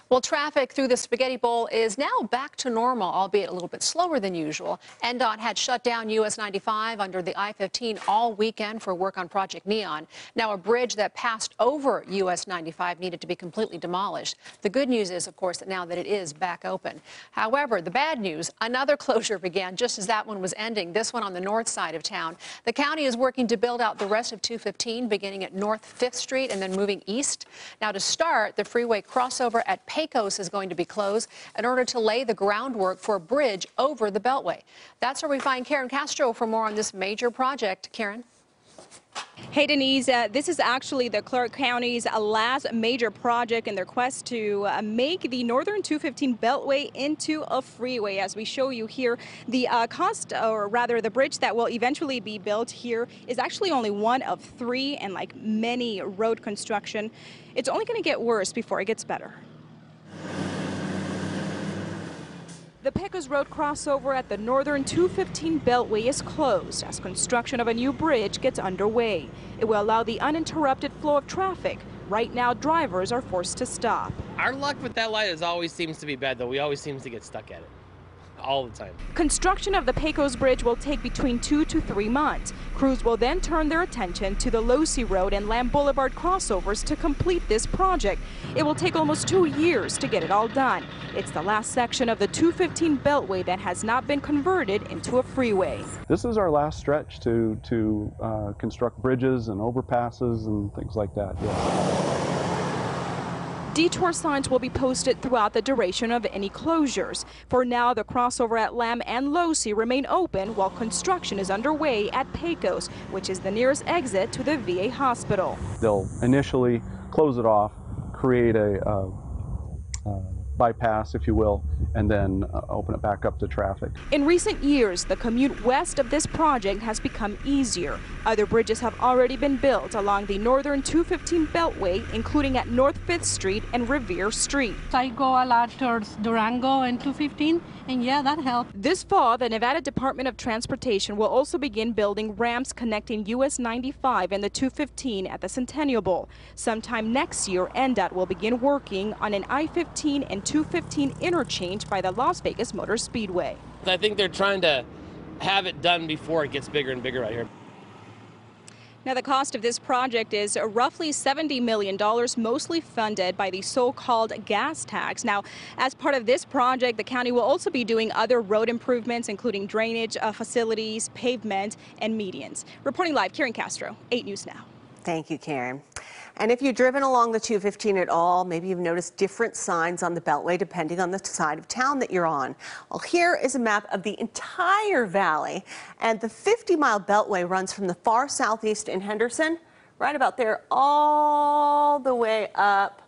Well, traffic through the Spaghetti Bowl is now back to normal, albeit a little bit slower than usual. NDOT had shut down US 95 under the I-15 all weekend for work on Project Neon. Now, a bridge that passed over US 95 needed to be completely demolished. The good news is, of course, that now that it is back open. However, the bad news, another closure began just as that one was ending, this one on the north side of town. The county is working to build out the rest of 215, beginning at North 5th Street and then moving east. Now, to start, the freeway crossover at Pecos is going to be closed in order to lay the groundwork for a bridge over the Beltway. That's where we find Karen Castro for more on this major project. Karen. Hey, Denise, this is actually the Clark County's last major project in their quest to make the northern 215 Beltway into a freeway. As we show you here, the cost, or rather the bridge that will eventually be built here, is actually only one of three, and like many road construction, it's only going to get worse before it gets better. The Pecos Road crossover at the northern 215 Beltway is closed as construction of a new bridge gets underway. It will allow the uninterrupted flow of traffic. Right now, drivers are forced to stop. Our luck with that light always seems to be bad, though. We always seem to get stuck at it. All the time. Construction of the Pecos Bridge will take between 2 to 3 months. Crews will then turn their attention to the Losey Road and Lamb Boulevard crossovers to complete this project. It will take almost 2 years to get it all done. It's the last section of the 215 Beltway that has not been converted into a freeway. This is our last stretch to construct bridges and overpasses and things like that. Yeah. Detour signs will be posted throughout the duration of any closures. For now, the crossover at Lamb and Losey remain open while construction is underway at Pecos, which is the nearest exit to the VA hospital. They'll initially close it off, create a bypass, if you will, and then open it back up to traffic. In recent years, the commute west of this project has become easier. Other bridges have already been built along the northern 215 Beltway, including at North 5th Street and Revere Street. I go a lot towards Durango and 215, and yeah, that helped. This fall, the Nevada Department of Transportation will also begin building ramps connecting US 95 and the 215 at the Centennial Bowl. Sometime next year, NDOT will begin working on an I-15 and 215 interchange by the Las Vegas Motor Speedway. I think they're trying to have it done before it gets bigger and bigger right here. Now, the cost of this project is roughly $70 million, mostly funded by the so-called gas tax. Now, as part of this project, the county will also be doing other road improvements, including drainage facilities, pavement, and medians. Reporting live, Karen Castro, 8 News Now. Thank you, Karen. And if you've driven along the 215 at all, maybe you've noticed different signs on the Beltway depending on the side of town that you're on. Well, here is a map of the entire valley, and the 50-mile Beltway runs from the far southeast in Henderson, right about there, all the way up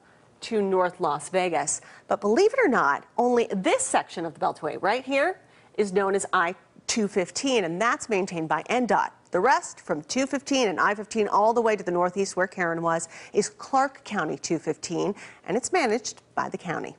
to North Las Vegas. But believe it or not, only this section of the Beltway right here is known as I-215, and that's maintained by NDOT. The rest, from 215 and I-15 all the way to the northeast where Karen was, is Clark County 215, and it's managed by the county.